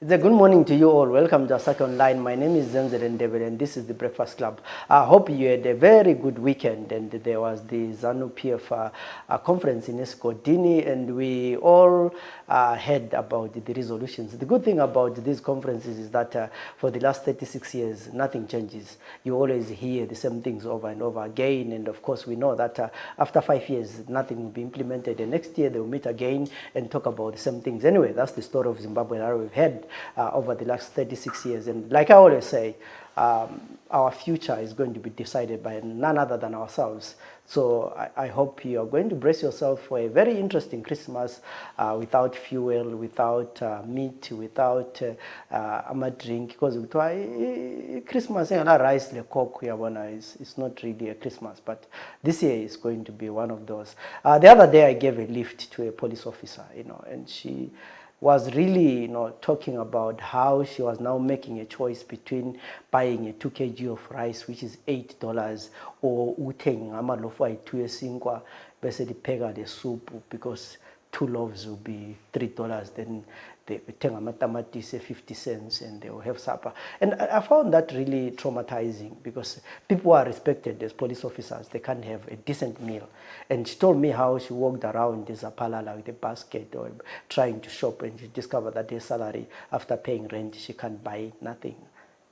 It's a good morning to you all. Welcome to Asake Online. My name is Zenzele Ndebele and this is the Breakfast Club. I hope you had a very good weekend and there was the ZANU-PF conference in Escondini and we all heard about the resolutions. The good thing about these conferences is that for the last 36 years, nothing changes. You always hear the same things over and over again, and of course we know that after 5 years, nothing will be implemented, and next year they will meet again and talk about the same things. Anyway, that's the story of Zimbabwe that we've had over the last 36 years. And like I always say, our future is going to be decided by none other than ourselves. So I hope you are going to brace yourself for a very interesting Christmas without fuel, without meat, without a drink. Because Christmas rice le coke it's not really a Christmas, but this year is going to be one of those. The other day I gave a lift to a police officer, and she was really, talking about how she was now making a choice between buying a 2 kg of rice, which is $8, or uteng amalofu ayi-2 esinkwa bese lipheka the soup, because 2 loaves will be $3. Then they tell matamatis 50 cents and they will have supper. And I found that really traumatizing because people are respected as police officers. They can't have a decent meal. And she told me how she walked around in Zapalala with a basket or trying to shop, and she discovered that her salary after paying rent, she can't buy nothing.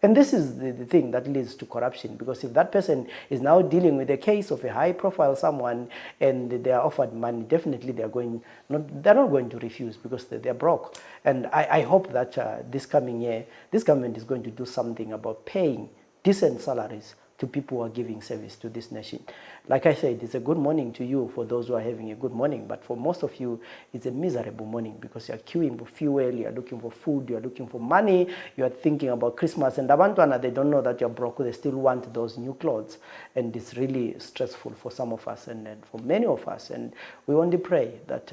And this is the thing that leads to corruption, because if that person is now dealing with a case of a high-profile someone and they are offered money, definitely they're not going to refuse because they're broke. And I hope that this coming year, this government is going to do something about paying decent salaries to people who are giving service to this nation. Like I said, it's a good morning to you for those who are having a good morning, but for most of you, it's a miserable morning because you're queuing for fuel, you're looking for food, you're looking for money, you're thinking about Christmas, and Abantwana, they don't know that you're broke, they still want those new clothes, and it's really stressful for some of us and for many of us, and we want to pray that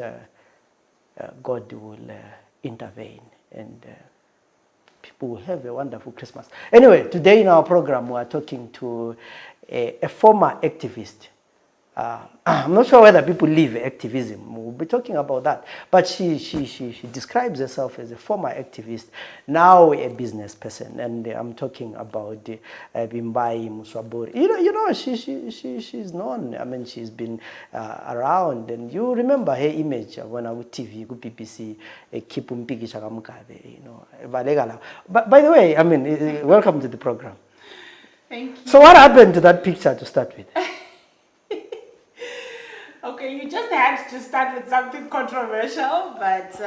God will intervene and people will have a wonderful Christmas. Anyway, today in our program, we are talking to a former activist. I'm not sure whether people live activism. We'll be talking about that. But she describes herself as a former activist, now a business person. And I'm talking about Vimbai, Musvaburi. She's known. I mean, she's been around. And you remember her image when I was TV, BBC, Kipumpiki Chakamukabe, But by the way, I mean, welcome to the program. Thank you. So what happened to that picture to start with? Okay, you just had to start with something controversial, but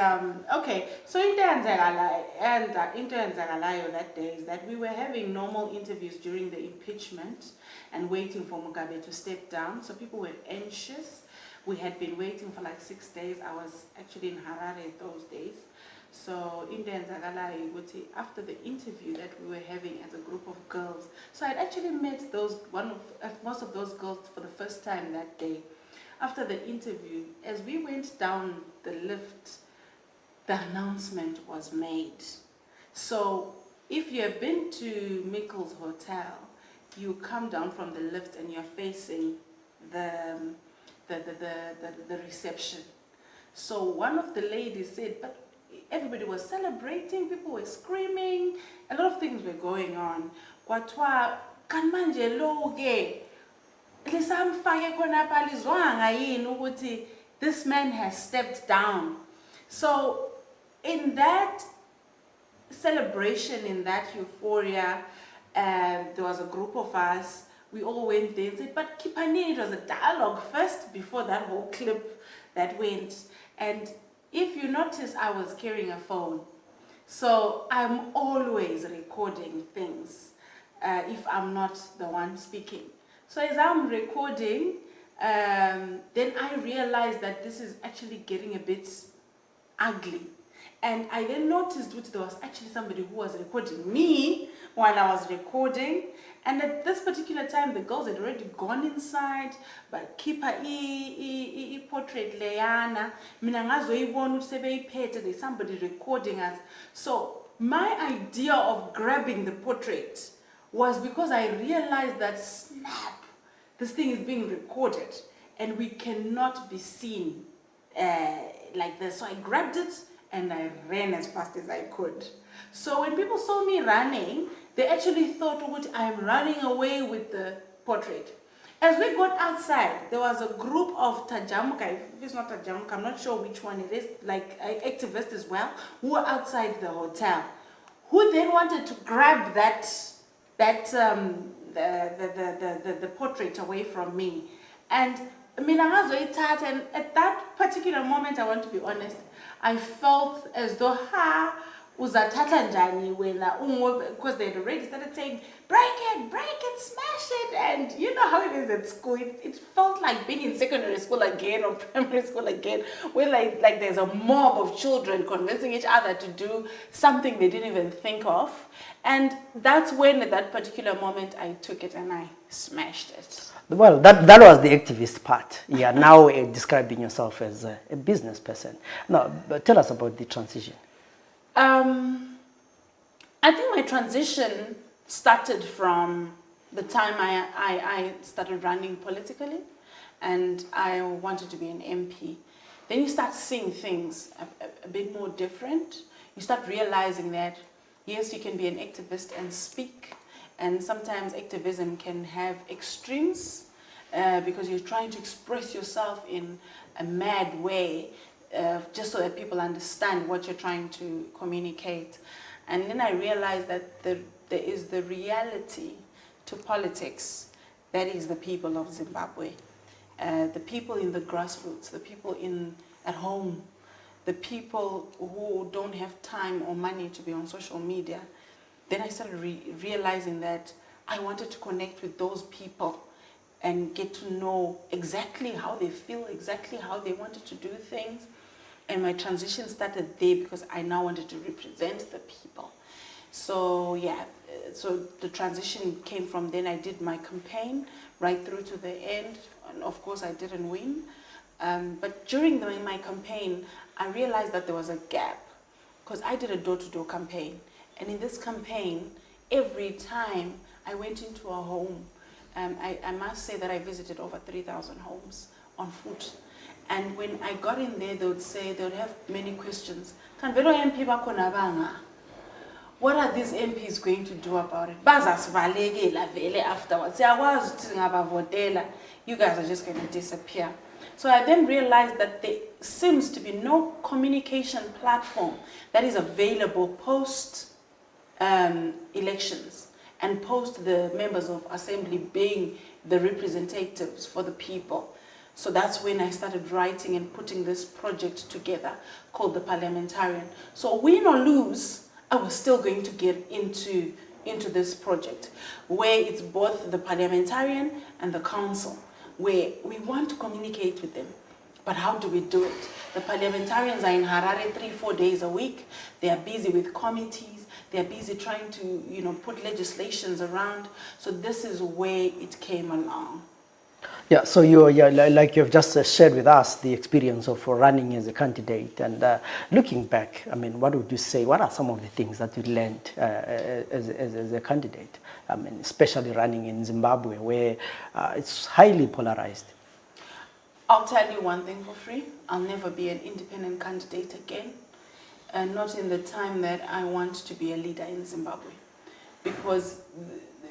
okay. So into Nzagalayo that day is that we were having normal interviews during the impeachment and waiting for Mugabe to step down. So people were anxious. We had been waiting for like 6 days. I was actually in Harare those days. So in Nzagalayo, after the interview that we were having as a group of girls, so I'd actually met most of those girls for the first time that day. After the interview, as we went down the lift, the announcement was made. So if you have been to Mikkels Hotel, you come down from the lift and you're facing the reception. So one of the ladies said, but everybody was celebrating, people were screaming, a lot of things were going on. Kwatwa kanmanje loge. This man has stepped down. So in that celebration, in that euphoria, there was a group of us. We all went there and said, but Kipanini, it was a dialogue first before that whole clip that went. And if you notice, I was carrying a phone. So I'm always recording things if I'm not the one speaking. So as I'm recording, then I realized that this is actually getting a bit ugly. And I then noticed that there was actually somebody who was recording me while I was recording. And at this particular time, the girls had already gone inside, but keep a portrait Leana. There's somebody recording us. So my idea of grabbing the portrait was because I realized that snap, this thing is being recorded and we cannot be seen like this. So I grabbed it and I ran as fast as I could. So when people saw me running, they actually thought, I'm running away with the portrait. As we got outside, there was a group of Tajamuka, if it's not Tajamuka, I'm not sure which one it is, like activists as well, who were outside the hotel, who then wanted to grab the portrait away from me. And and at that particular moment, I want to be honest, I felt as though uzathatha njani wena because they had already started saying break it, smash it, and you know how it is at school. It felt like being in secondary school again or primary school again, where like there's a mob of children convincing each other to do something they didn't even think of. And that's when, at that particular moment, I took it and I smashed it. Well, that was the activist part. You are now describing yourself as a business person. Now, but tell us about the transition. I think my transition started from the time I started running politically, and I wanted to be an MP. Then you start seeing things a bit more different. You start realizing that, yes, you can be an activist and speak, and sometimes activism can have extremes because you're trying to express yourself in a mad way just so that people understand what you're trying to communicate. And then I realized that there is the reality to politics, that is the people of Zimbabwe, the people in the grassroots, the people at home, the people who don't have time or money to be on social media. Then I started realizing that I wanted to connect with those people and get to know exactly how they feel, exactly how they wanted to do things. And my transition started there because I now wanted to represent the people. So yeah, so the transition came from then. I did my campaign right through to the end. And of course I didn't win. But during my campaign, I realized that there was a gap because I did a door-to-door campaign. And in this campaign, every time I went into a home, I must say that I visited over 3,000 homes on foot. And when I got in there, they would have many questions. What are these MPs going to do about it? Afterwards. You guys are just going to disappear. So I then realized that there seems to be no communication platform that is available post elections and post the members of assembly being the representatives for the people. So that's when I started writing and putting this project together called the Parliamentarian. So win or lose, I was still going to get into this project where it's both the Parliamentarian and the Council, where we want to communicate with them. But how do we do it? The parliamentarians are in Harare 3-4 days a week. They are busy with committees. They are busy trying to, put legislations around. So this is where it came along. Yeah, so like you've just shared with us the experience of running as a candidate, and looking back, I mean, what would you say? What are some of the things that you learned as a candidate? I mean, especially running in Zimbabwe, where it's highly polarized. I'll tell you one thing for free. I'll never be an independent candidate again, and not in the time that I want to be a leader in Zimbabwe, because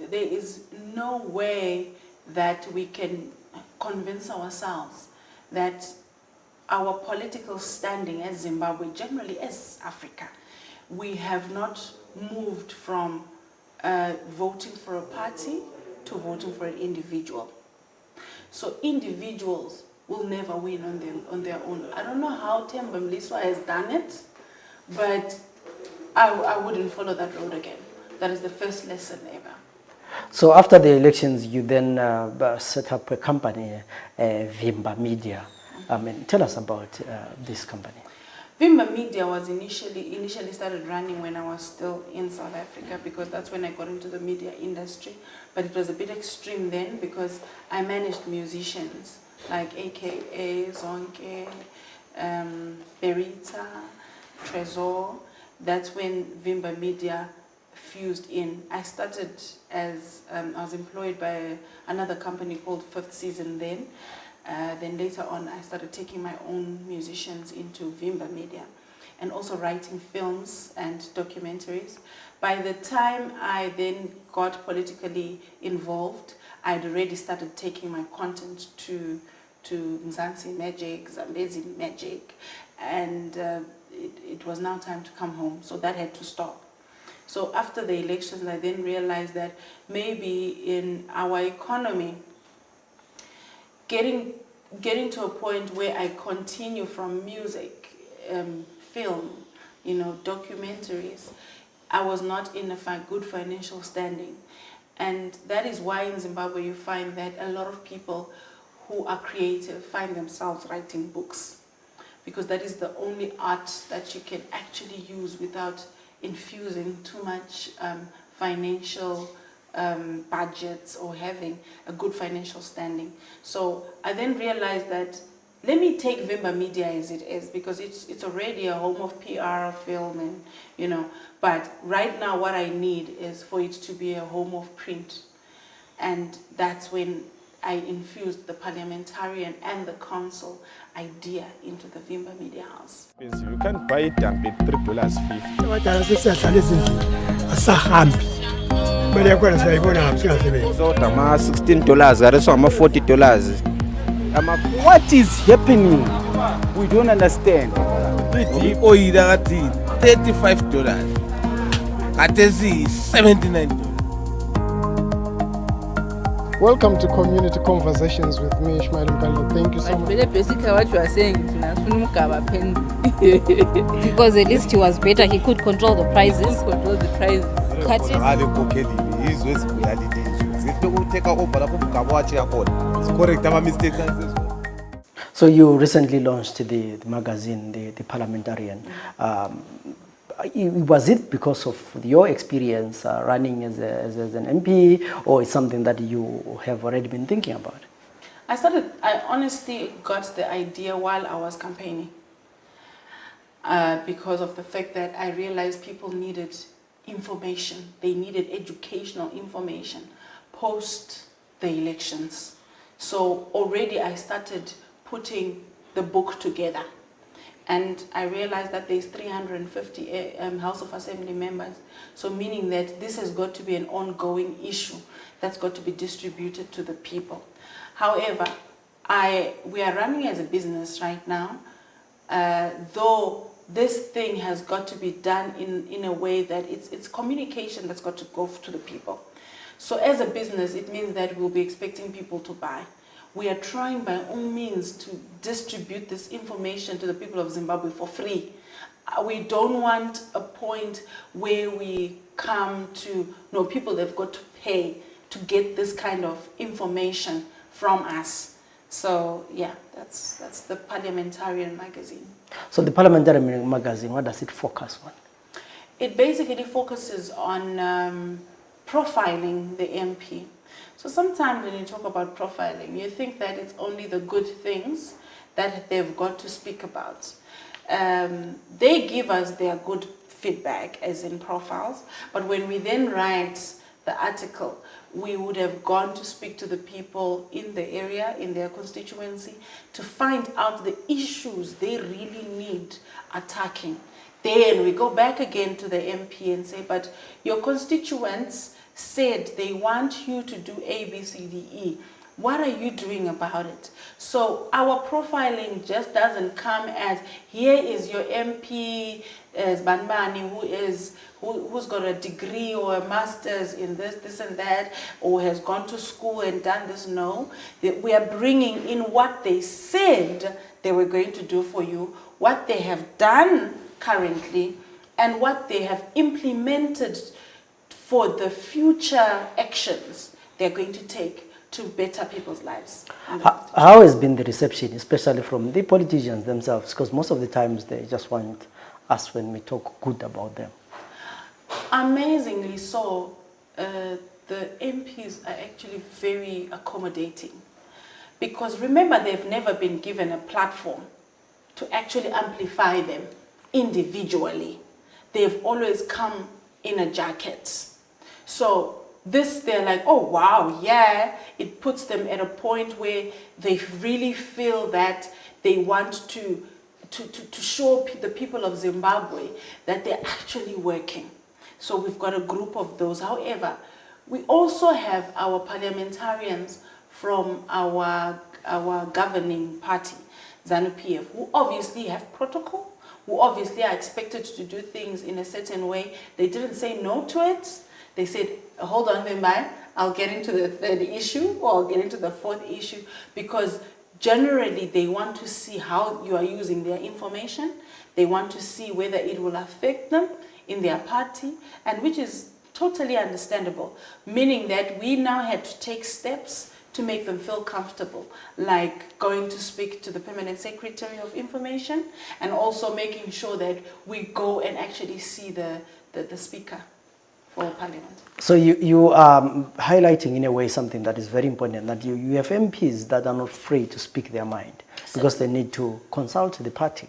there is no way that we can convince ourselves that our political standing as Zimbabwe, generally as Africa, we have not moved from voting for a party to voting for an individual. So individuals will never win on their own. I don't know how Themba Mliswa has done it, but I wouldn't follow that road again. That is the first lesson ever. So after the elections, you then set up a company, Vimbai Media. I mean, tell us about this company. Vimbai Media was initially started running when I was still in South Africa, because that's when I got into the media industry. But it was a bit extreme then, because I managed musicians like AKA, Zonke, Berita, Trezor. That's when Vimbai Media fused in. I started as, I was employed by another company called Fifth Season then. Then later on, I started taking my own musicians into Vimbai Media. and also writing films and documentaries. By the time I then got politically involved, I'd already started taking my content to Mzansi Magic, Zambezi Magic, and it was now time to come home, so that had to stop. So after the elections, I then realized that maybe in our economy, getting to a point where I continue from music, film, documentaries, I was not in a good financial standing. And that is why in Zimbabwe you find that a lot of people who are creative find themselves writing books, because that is the only art that you can actually use without infusing too much financial budgets or having a good financial standing. So I then realized that let me take Vimbai Media as it is, because it's already a home of PR, film, and but right now what I need is for it to be a home of print. And that's when I infused the parliamentarian and the council idea into the Vimbai Media House. You can buy it and pay $3.50. So $16, $40. What is happening? We don't understand. $35. Atezi $79. Welcome to Community Conversations with me, Ishmael Ndebele. Thank you so much. Basically, what you are saying, because at least he was better. He could control the prices. So you recently launched the magazine, the Parliamentarian. Was it because of your experience running as an MP, or is something that you have already been thinking about? I honestly got the idea while I was campaigning, because of the fact that I realized people needed information. They needed educational information post the elections. So already I started putting the book together. And I realized that there's 350 House of Assembly members. So meaning that this has got to be an ongoing issue that's got to be distributed to the people. However, we are running as a business right now, though this thing has got to be done in a way that it's communication that's got to go to the people. So as a business, it means that we'll be expecting people to buy. We are trying by all means to distribute this information to the people of Zimbabwe for free. We don't want a point where we come to, no, people they've got to pay to get this kind of information from us. So yeah, that's the Parliamentarian magazine. So the Parliamentarian magazine, what does it focus on? It basically focuses on profiling the MP. So sometimes when you talk about profiling, you think that it's only the good things that they've got to speak about. They give us their good feedback, as in profiles, but when we then write the article, we would have gone to speak to the people in the area, in their constituency, to find out the issues they really need attacking. Then we go back again to the MP and say, but your constituents said they want you to do A, B, C, D, E. What are you doing about it? So our profiling just doesn't come as, here is your MP, as Banbani, who's got a degree or a master's in this and that, or has gone to school and done this. No, we are bringing in what they said they were going to do for you, what they have done currently, and what they have implemented for the future actions they're going to take to better people's lives. How has been the reception, especially from the politicians themselves? Because most of the times they just want us when we talk good about them. Amazingly so, the MPs are actually very accommodating. Because remember, they've never been given a platform to actually amplify them individually. They've always come in a jacket. So they're like, oh wow, yeah, it puts them at a point where they really feel that they want to to show the people of Zimbabwe that they're actually working. So we've got a group of those. However, we also have our parliamentarians from our governing party, ZANU-PF, who obviously have protocol, who obviously are expected to do things in a certain way. They didn't say no to it. They said, hold on, Vimbai, I'll get into the third issue or I'll get into the fourth issue, because generally they want to see how you are using their information. They want to see whether it will affect them in their party, and which is totally understandable, meaning that we now had to take steps to make them feel comfortable, like going to speak to the Permanent Secretary of Information, and also making sure that we go and actually see the Speaker for Parliament. So you are highlighting in a way something that is very important, that you have MPs that are not free to speak their mind because they need to consult the party.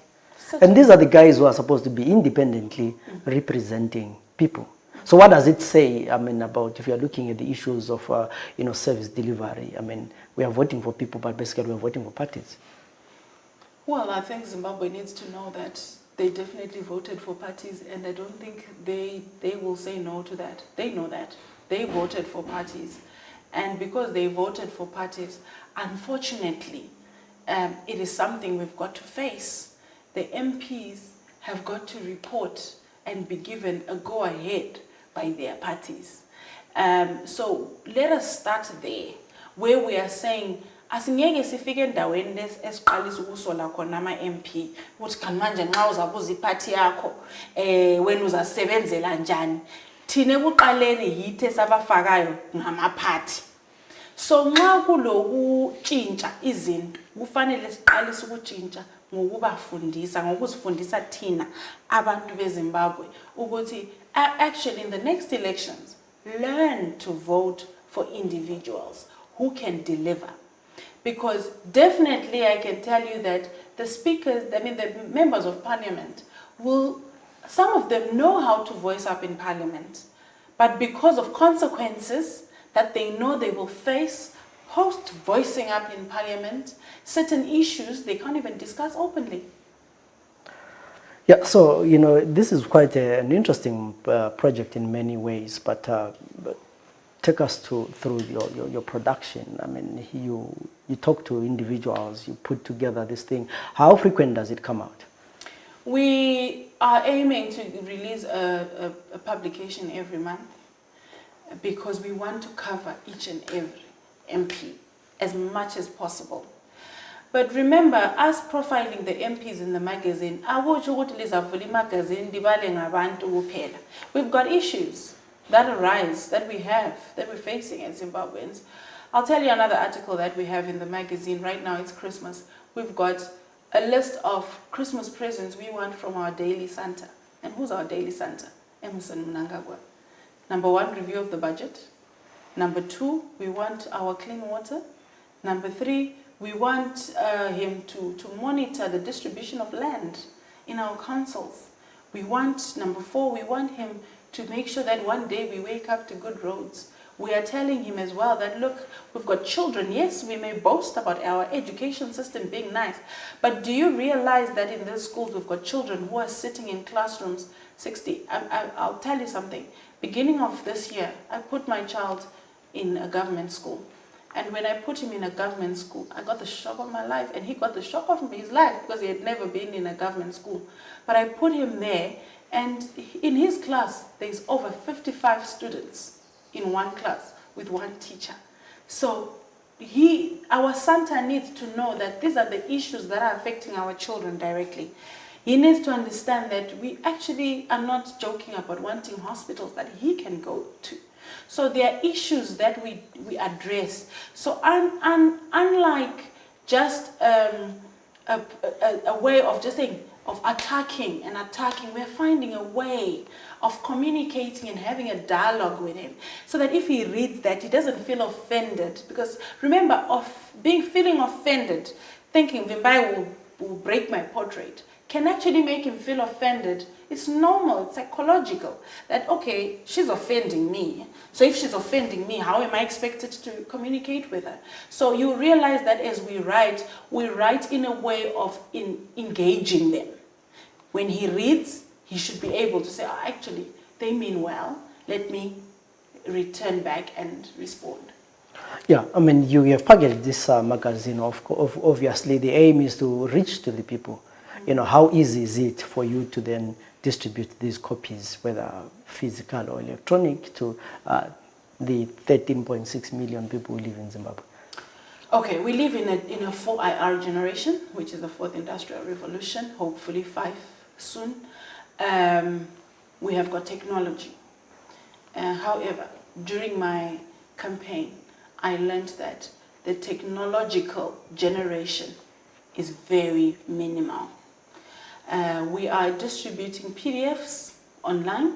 And these are the guys who are supposed to be independently representing people. So what does it say, about if you're looking at the issues of, service delivery? We are voting for people, but basically we are voting for parties. Well, I think Zimbabwe needs to know that they definitely voted for parties, and I don't think they will say no to that. They know that. They voted for parties. And because they voted for parties, unfortunately, it is something we've got to face. The MPs have got to report and be given a go-ahead by their parties. So let us start there, where we are saying, asingeke sifike endaweni esiqalisa ukusola khona ama-MP ukuthi kanti manje nxa uzabuza iphathi yakho wena uzasebenzela njani, thina ekuqaleni yithi esabafakayo ngamaphathi. So nxa kulokutshintsha izinto kufanele siqalise ukutshintsha ngokubafundisa, ngokuzifundisa thina abantu beZimbabwe ukuthi actually in the next elections learn to vote for individuals who can deliver. Because definitely I can tell you that the speakers, the members of parliament some of them know how to voice up in parliament, but because of consequences that they know they will face post voicing up in parliament, certain issues they can't even discuss openly. Yeah, so, this is quite an interesting project in many ways, but take us through your production. You talk to individuals, you put together this thing. How frequent does it come out? We are aiming to release a publication every month because we want to cover each and every MP as much as possible. But remember, us profiling the MPs in the magazine, we've got issues that arise, that we're facing as Zimbabweans. I'll tell you another article that we have in the magazine. Right now it's Christmas. We've got a list of Christmas presents we want from our daily Santa. And who's our daily Santa? Emerson Mnangagwa. Number 1, review of the budget. Number 2, we want our clean water. Number 3, we want him to monitor the distribution of land in our councils. Number 4, we want him to make sure that one day we wake up to good roads. We are telling him as well that, look, we've got children. Yes, we may boast about our education system being nice, but do you realize that in these schools we've got children who are sitting in classrooms 60? I'll tell you something. Beginning of this year, I put my child in a government school. And when I put him in a government school, I got the shock of my life, and he got the shock of his life because he had never been in a government school. But I put him there, and in his class, there's over 55 students in one class with one teacher. So our Santa needs to know that these are the issues that are affecting our children directly. He needs to understand that we actually are not joking about wanting hospitals that he can go to. So there are issues that we address. So unlike just a way of just saying, of attacking, we're finding a way of communicating and having a dialogue with him so that if he reads that, he doesn't feel offended. Because remember, feeling offended, thinking Vimbai will break my portrait, can actually make him feel offended. It's normal, it's psychological, that okay, she's offending me, So if she's offending me, how am I expected to communicate with her? So you realize that as we write in a way of engaging them. When he reads, he should be able to say, actually, they mean well. Let me return back and respond. Yeah, I mean, you have packaged this magazine. Obviously, the aim is to reach to the people. How easy is it for you to then distribute these copies, whether physical or electronic, to the 13.6 million people who live in Zimbabwe? Okay, we live in a 4IR generation, which is the fourth industrial revolution, hopefully 5 soon. We have got technology. However, during my campaign, I learned that the technological generation is very minimal. We are distributing PDFs online,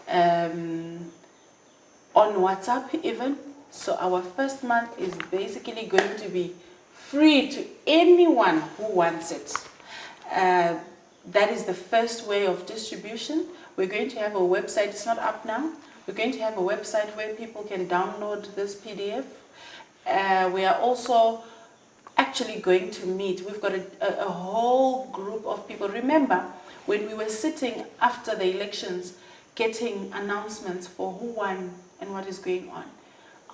on WhatsApp even. So our first month is basically going to be free to anyone who wants it. That is the first way of distribution. We're going to have a website, it's not up now. We're going to have a website where people can download this PDF. We are also actually going to meet. We've got a whole group of people. Remember, when we were sitting after the elections, getting announcements for who won and what is going on,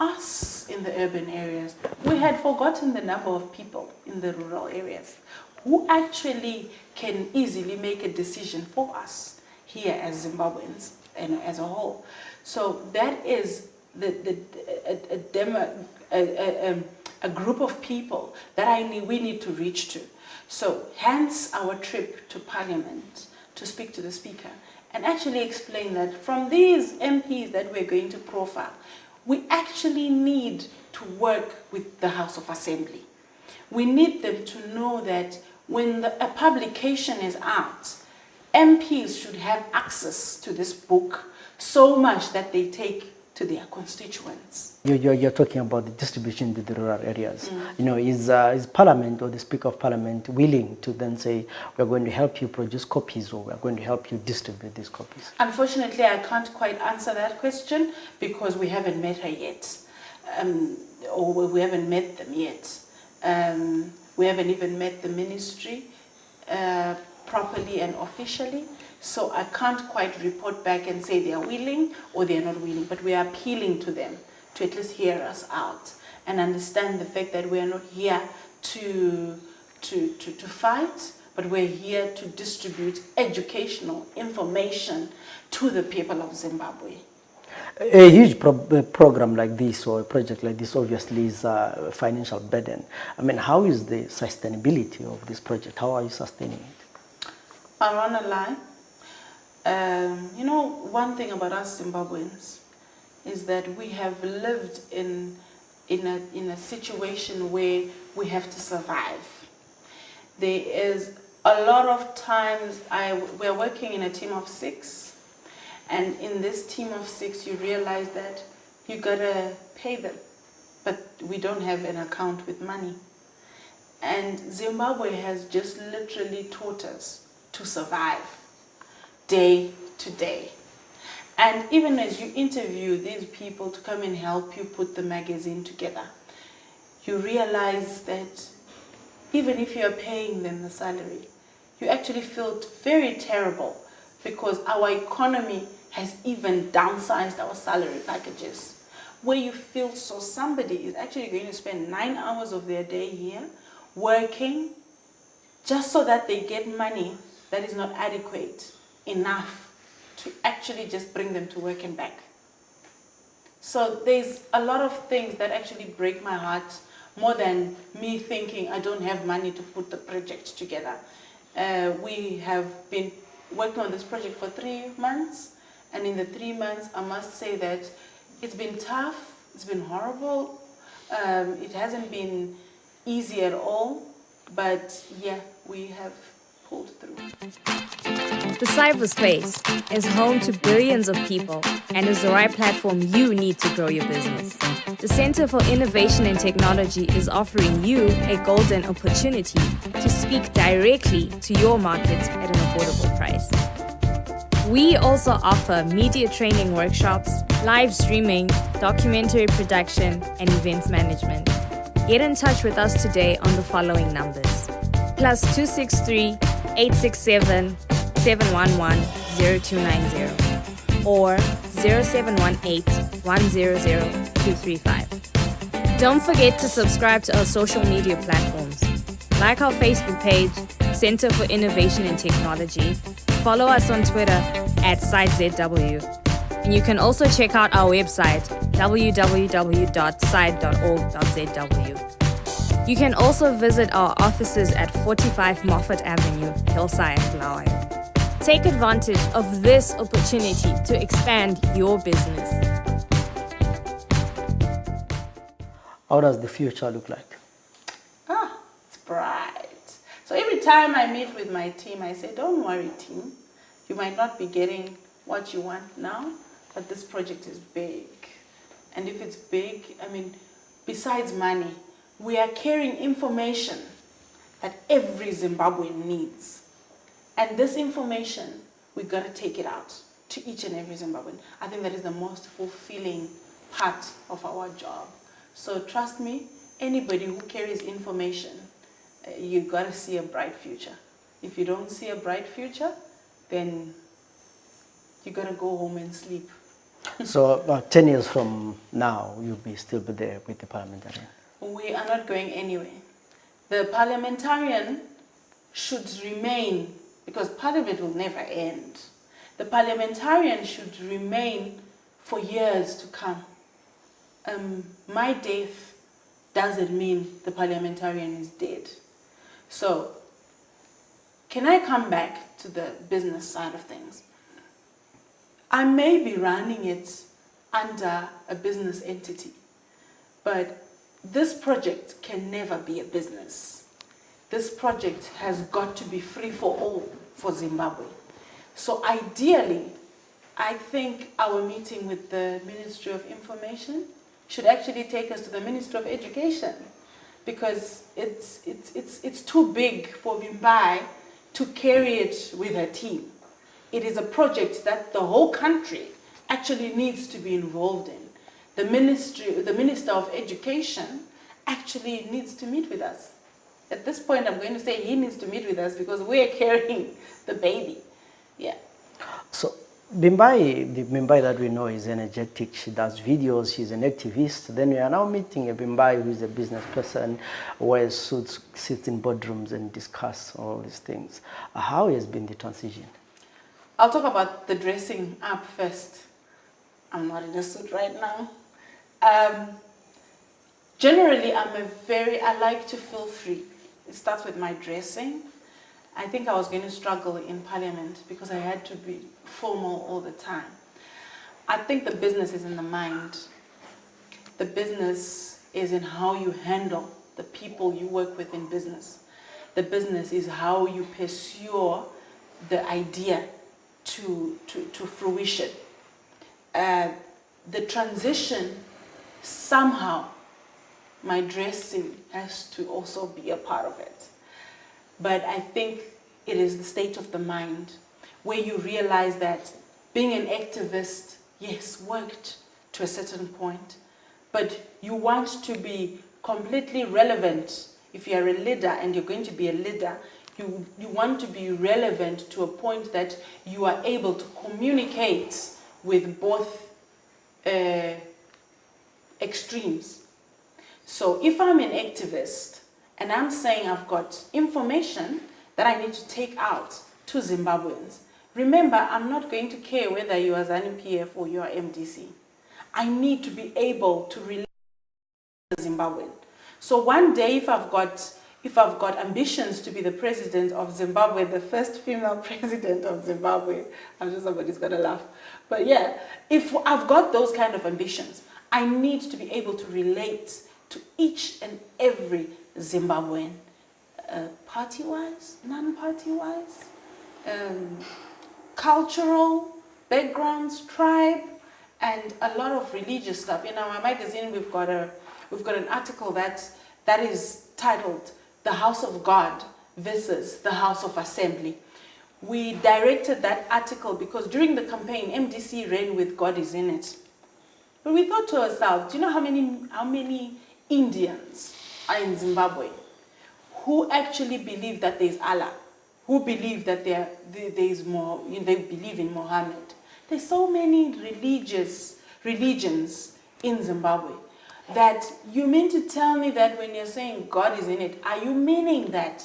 us in the urban areas, we had forgotten the number of people in the rural areas who actually can easily make a decision for us here as Zimbabweans and as a whole. So that is a group of people that we need to reach to. So hence our trip to Parliament to speak to the Speaker and actually explain that from these MPs that we're going to profile, we actually need to work with the House of Assembly. We need them to know that when a publication is out, MPs should have access to this book so much that they take to their constituents. You're talking about the distribution to the rural areas. Is Parliament or the Speaker of Parliament willing to then say, we're going to help you produce copies or we're going to help you distribute these copies? Unfortunately, I can't quite answer that question because we haven't met her yet. Or we haven't met them yet. We haven't even met the ministry properly and officially. So I can't quite report back and say they are willing or they are not willing, but we are appealing to them to at least hear us out and understand the fact that we are not here to fight, but we're here to distribute educational information to the people of Zimbabwe. A huge program like this or a project like this obviously is a financial burden. I mean, how is the sustainability of this project? How are you sustaining it? I want to lie. One thing about us Zimbabweans is that we have lived in a situation where we have to survive. There is a lot of times we're working in a team of 6, and in this team of 6 you realize that you gotta pay them, but we don't have an account with money. And Zimbabwe has just literally taught us to survive day to day. And even as you interview these people to come and help you put the magazine together, you realize that even if you're paying them the salary, you actually feel very terrible because our economy has even downsized our salary packages, where you feel so somebody is actually going to spend 9 hours of their day here working just so that they get money that is not adequate enough to actually just bring them to work and back. So there's a lot of things that actually break my heart more than me thinking I don't have money to put the project together. We have been working on this project for 3 months, and in the 3 months I must say that it's been tough, it's been horrible, it hasn't been easy at all, but yeah, we have pulled through. The cyberspace is home to billions of people and is the right platform you need to grow your business. The Center for Innovation and Technology is offering you a golden opportunity to speak directly to your market at an affordable price. We also offer media training workshops, live streaming, documentary production, and events management. Get in touch with us today on the following numbers: +263 867 711 0290 or 0718 100 235. Don't forget to subscribe to our social media platforms. Like our Facebook page, Center for Innovation and Technology. Follow us on Twitter @SiteZW. And you can also check out our website, www.site.org.zw. You can also visit our offices at 45 Moffat Avenue, Hillside, Blair. Take advantage of this opportunity to expand your business. How does the future look like? It's bright. So every time I meet with my team, I say, don't worry, team. You might not be getting what you want now, but this project is big. And if it's big, I mean, besides money, we are carrying information that every Zimbabwean needs. And this information, we got to take it out to each and every Zimbabwean. I think that is the most fulfilling part of our job. So trust me, anybody who carries information, you got to see a bright future. If you don't see a bright future, then you got to go home and sleep. So 10 years from now, you'll still be there with the parliamentarian? We are not going anywhere. The parliamentarian should remain, because parliament will never end. The parliamentarian should remain for years to come. My death doesn't mean the parliamentarian is dead. So, can I come back to the business side of things? I may be running it under a business entity, but this project can never be a business. This project has got to be free for all for Zimbabwe. So ideally, I think our meeting with the Ministry of Information should actually take us to the Ministry of Education, because it's too big for Vimbai to carry it with her team. It is a project that the whole country actually needs to be involved in. The Minister of Education actually needs to meet with us. At this point, I'm going to say he needs to meet with us because we're carrying the baby. Yeah. So Vimbai, the Vimbai that we know is energetic. She does videos. She's an activist. Then we are now meeting a Vimbai who is a business person, wears suits, sits in boardrooms and discuss all these things. How has been the transition? I'll talk about the dressing up first. I'm not in a suit right now. Generally, I like to feel free. It starts with my dressing. I think I was going to struggle in Parliament because I had to be formal all the time. I think the business is in the mind. The business is in how you handle the people you work with in business. The business is how you pursue the idea to fruition. The transition, somehow, my dressing has to also be a part of it. But I think it is the state of the mind where you realize that being an activist, yes, worked to a certain point, but you want to be completely relevant. If you are a leader and you're going to be a leader, you want to be relevant to a point that you are able to communicate with both extremes. So if I'm an activist and I'm saying I've got information that I need to take out to Zimbabweans, remember, I'm not going to care whether you are ZANU-PF or you are MDC. I need to be able to relate to the Zimbabwean. So one day, if I've got ambitions to be the president of Zimbabwe, the first female president of Zimbabwe, I'm sure somebody's gonna laugh. But yeah, if I've got those kind of ambitions, I need to be able to relate to each and every Zimbabwean, party-wise, non-party-wise, cultural backgrounds, tribe, and a lot of religious stuff. In our magazine, we've got an article that is titled "The House of God versus the House of Assembly." we directed that article because during the campaign, MDC ran with God is in it. But we thought to ourselves, do you know how many Indians are in Zimbabwe who actually believe that there's Allah, who believe that there is more, they believe in Muhammad. There's so many religions in Zimbabwe that you mean to tell me that when you're saying God is in it, are you meaning that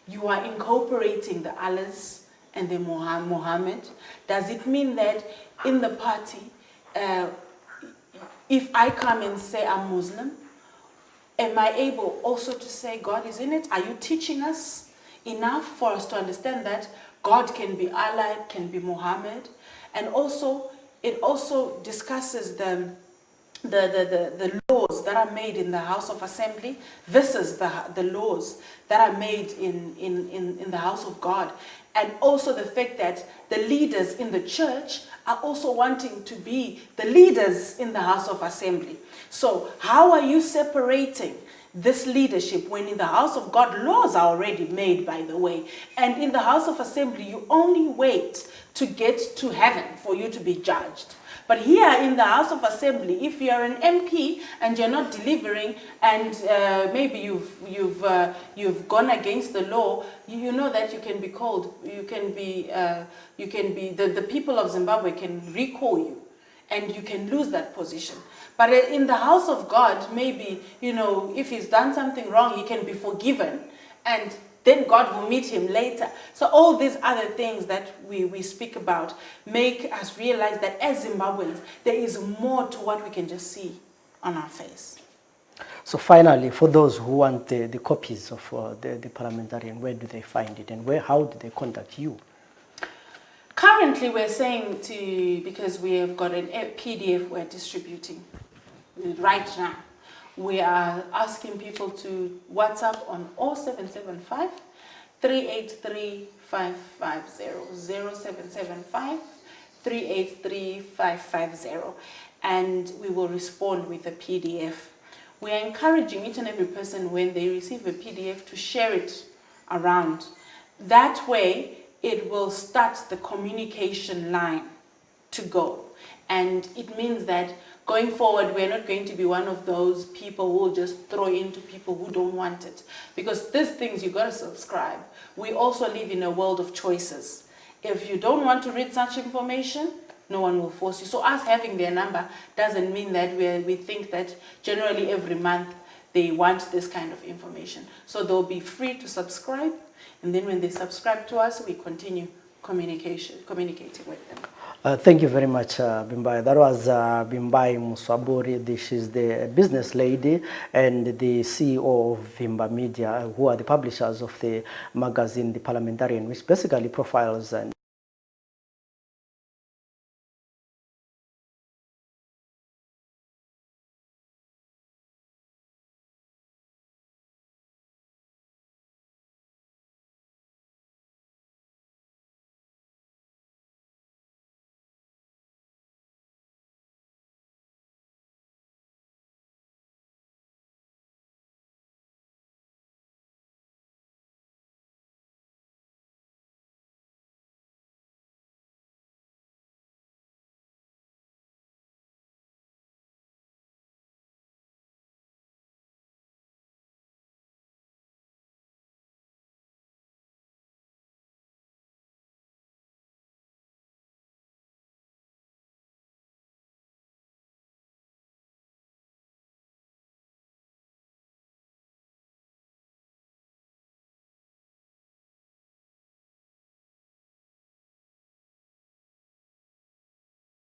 you are incorporating the Allahs and the Muhammad? Does it mean that in the party, if I come and say I'm Muslim, am I able also to say God is in it? Are you teaching us enough for us to understand that God can be Allah, can be Muhammad? And also, it also discusses the laws that are made in the House of Assembly versus the laws that are made in the house of God. And also the fact that the leaders in the church are also wanting to be the leaders in the House of Assembly. So how are you separating this leadership when in the house of God laws are already made, by the way, and in the House of Assembly you only wait to get to heaven for you to be judged? But here in the House of Assembly, if you're an MP and you're not delivering, and maybe you've gone against the law, you know that you can be called. The people of Zimbabwe can recall you, and you can lose that position. But in the house of God, maybe if he's done something wrong, he can be forgiven, and then God will meet him later. So all these other things that we speak about make us realize that as Zimbabweans, there is more to what we can just see on our face. So finally, for those who want the copies of the parliamentarian, where do they find it, and how do they contact you? Currently, we're saying because we have got a PDF we're distributing right now. We are asking people to WhatsApp on 0775 383 550, 0775 383 550, and we will respond with a PDF. We are encouraging each and every person when they receive a PDF to share it around. That way, it will start the communication line to go. And it means that going forward, we're not going to be one of those people who will just throw into people who don't want it. Because these things, you got to subscribe. We also live in a world of choices. If you don't want to read such information, no one will force you. So us having their number doesn't mean that we think that generally every month they want this kind of information. So they'll be free to subscribe. And then when they subscribe to us, we continue communicating with them. Thank you very much, Vimbai. That was Vimbai Musvaburi. This is the business lady and the CEO of Vimbai Media, who are the publishers of the magazine, The Parliamentarian, which basically profiles and